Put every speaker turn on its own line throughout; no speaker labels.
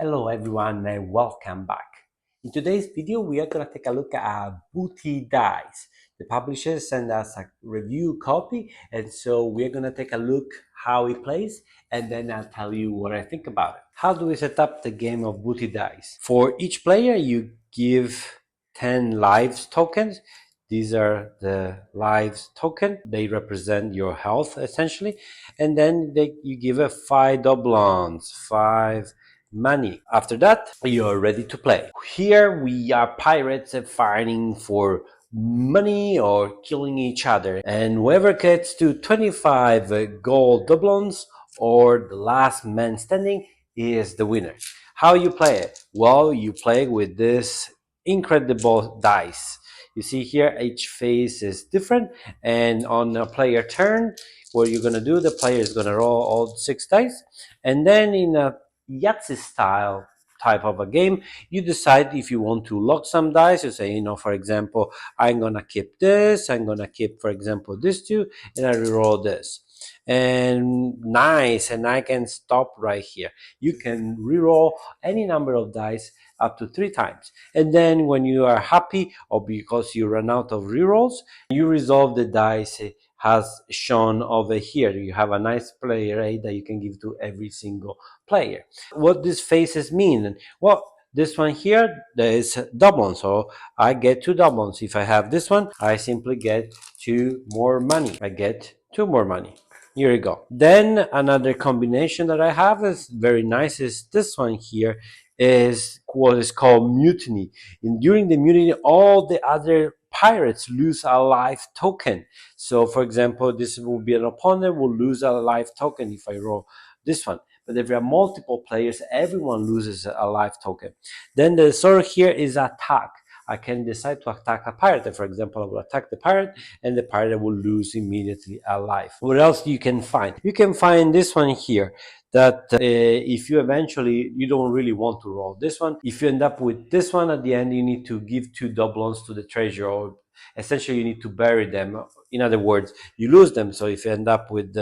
Hello everyone and welcome back. In today's video we are going to take a look at Booty Dice. The publisher sent us a review copy, and so we're going to take a look how it plays, and then I'll tell you what I think about it. How do we set up the game of Booty Dice? For each player you give 10 lives tokens. These are the lives token. They represent your health essentially, and then you give a 5 doubloons, 5 money. After that, you're ready to play. Here we are pirates fighting for money or killing each other, and whoever gets to 25 gold doubloons or the last man standing is the winner. How you play it? Well, you play with this incredible dice. You see here each phase is different, and on a player turn, what you're gonna do, the player is gonna roll all 6 dice, and then in a Yahtzee style type of a game, you decide if you want to lock some dice. You say, for example, I'm gonna keep this, I'm gonna keep, for example, this two, and I reroll this. And nice, and I can stop right here. You can reroll any number of dice up to 3 times, and then when you are happy or because you run out of rerolls, you resolve the dice has shown over here. You have a nice player aid that you can give to every single player. What these phases mean? Well, this one here, there is double, so I get 2 doubles. If I have this one, I simply get 2 more money. I get 2 more money. Here you go. Then another combination that I have is very nice is this one here, is what is called mutiny. And during the mutiny, all the other pirates lose a life token. So for example, this will be an opponent will lose a life token if I roll this one. But if there are multiple players, everyone loses a life token. Then the third here is attack. I can decide to attack a pirate. For example, I will attack the pirate, and the pirate will lose immediately a life. What else you can find? You can find this one here, that if you eventually, you don't really want to roll this one. If you end up with this one at the end, you need to give 2 doubloons to the treasure, or essentially you need to bury them. In other words, you lose them. So if you end up with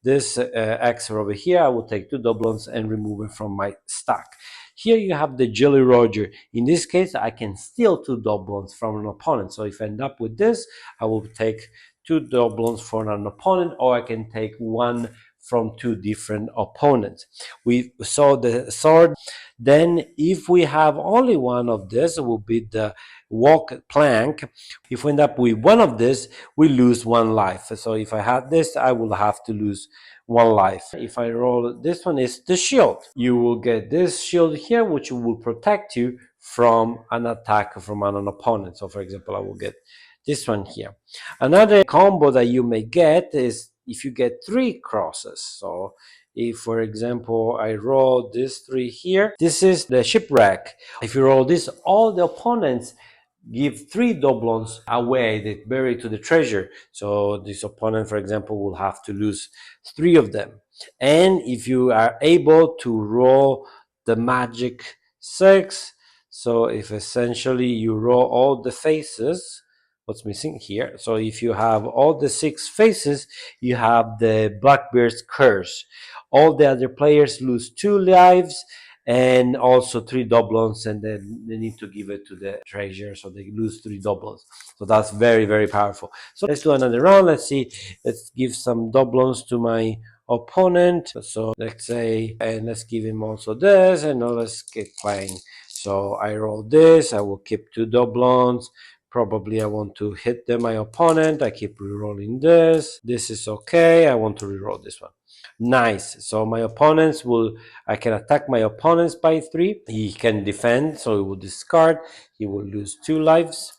this X over here, I will take 2 doubloons and remove it from my stack. Here you have the Jolly Roger. In this case, I can steal 2 doubloons from an opponent. So if I end up with this, I will take 2 doubloons from an opponent, or I can take 1 from 2 different opponents. We saw the sword. Then if we have only one of this, it will be the walk plank. If we end up with one of this, we lose 1 life. So if I have this, I will have to lose 1 life. If I roll this one, is the shield. You will get this shield here, which will protect you from an attack from an opponent. So for example, I will get this one here. Another combo that you may get is if you get 3 crosses. So if, for example, I roll this 3 here, this is the shipwreck. If you roll this, all the opponents give 3 doubloons away, they bury to the treasure. So this opponent, for example, will have to lose 3 of them. And if you are able to roll the magic 6, so if essentially you roll all the faces, what's missing here? So if you have all the 6 faces, you have the Blackbeard's curse. All the other players lose 2 lives and also 3 doubloons, and then they need to give it to the treasure, so they lose 3 doubloons. So that's very, very powerful. So let's do another round. Let's see. Let's give some doubloons to my opponent. So let's say, and let's give him also this, and now let's get playing. So I roll this. I will keep 2 doubloons. Probably I want to hit my opponent. I keep rerolling this. This is okay. I want to reroll this one. Nice. So my opponents will, I can attack my opponents by 3. He can defend, so he will discard. He will lose 2 lives.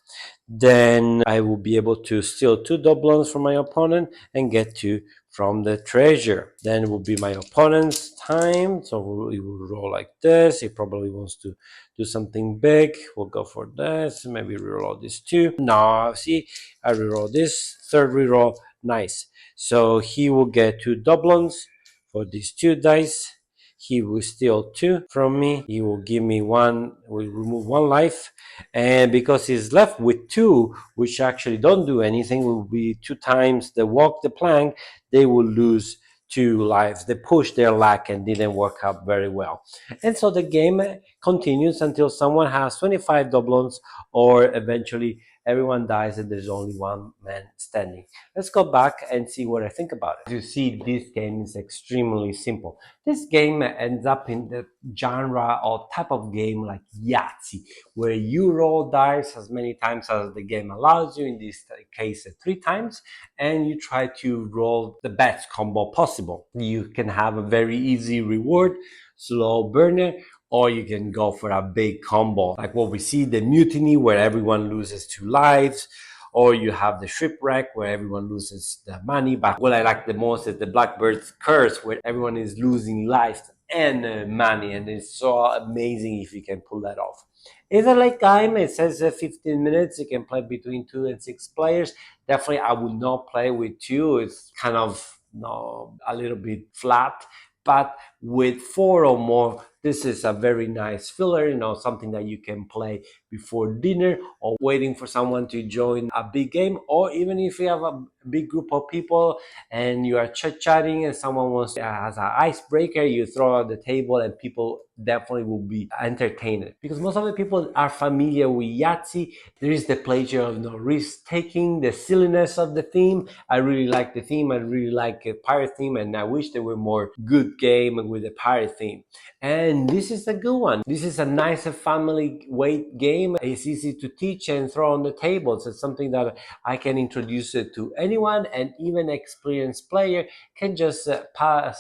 Then I will be able to steal 2 doubloons from my opponent and get 2 from the treasure. Then it will be my opponent's time. So he will roll like this. He probably wants to do something big. We'll go for this. Maybe reroll this too. No, see, I reroll this. Third reroll. Nice. So he will get 2 doubloons for these 2 dice. He will steal 2 from me. He will give me 1, will remove 1 life. And because he's left with 2, which actually don't do anything, will be 2 times the walk the plank, they will lose two lives. They pushed their luck and didn't work out very well. And so the game continues until someone has 25 doubloons, or eventually everyone dies and there's only one man standing. Let's go back and see what I think about it. As you see, this game is extremely simple. This game ends up in the genre or type of game like Yahtzee, where you roll dice as many times as the game allows you, in this case 3 times, and you try to roll the best combo possible. You can have a very easy reward, slow burner, or you can go for a big combo like what we see, the mutiny, where everyone loses 2 lives, or you have the shipwreck where everyone loses the money. But what I like the most is the Blackbird's Curse, where everyone is losing lives and money, and it's so amazing if you can pull that off. It's a late game. It says 15 minutes. You can play between 2 and 6 players. Definitely, I would not play with two. It's kind of, no, a little bit flat. But with 4 or more, this is a very nice filler, something that you can play before dinner or waiting for someone to join a big game, or even if you have a big group of people and you are chit-chatting and someone wants as an icebreaker, you throw on the table and people definitely will be entertained, because most of the people are familiar with Yahtzee. There is the pleasure of no risk taking, the silliness of the theme. I really like the theme. I really like a pirate theme, and I wish there were more good game with a pirate theme. And this is a good one. This is a nice family weight game. It's easy to teach and throw on the table. So it's something that I can introduce it to anyone, and even experienced player can just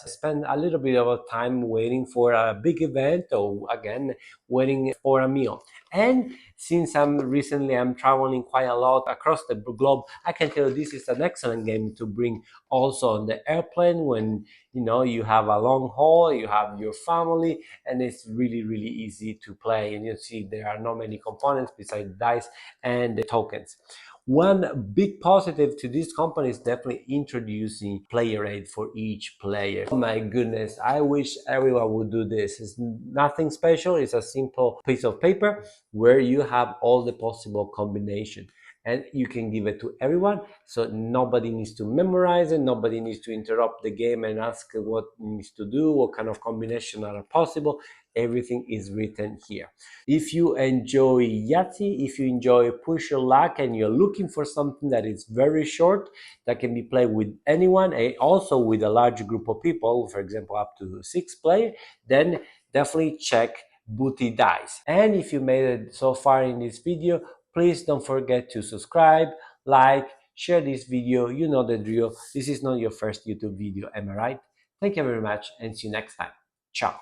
spend a little bit of time waiting for a big event, or again waiting for a meal. And since I'm traveling quite a lot across the globe, I can tell you this is an excellent game to bring also on the airplane when you have a long haul, you have your family, and it's really really easy to play. And you see there are not many components besides dice and the tokens. One big positive to this company is definitely introducing player aid for each player. Oh my goodness, I wish everyone would do this. It's nothing special. It's a simple piece of paper where you have all the possible combination, and you can give it to everyone, so nobody needs to memorize it, nobody needs to interrupt the game and ask what needs to do, what kind of combination are possible. Everything is written here. If you enjoy Yahtzee, if you enjoy push your luck, and you're looking for something that is very short, that can be played with anyone, and also with a large group of people, for example up to 6 players, then definitely check Booty Dice. And if you made it so far in this video, please don't forget to subscribe, like, share this video. You know the drill. This is not your first YouTube video, am I right? Thank you very much, and see you next time. Ciao.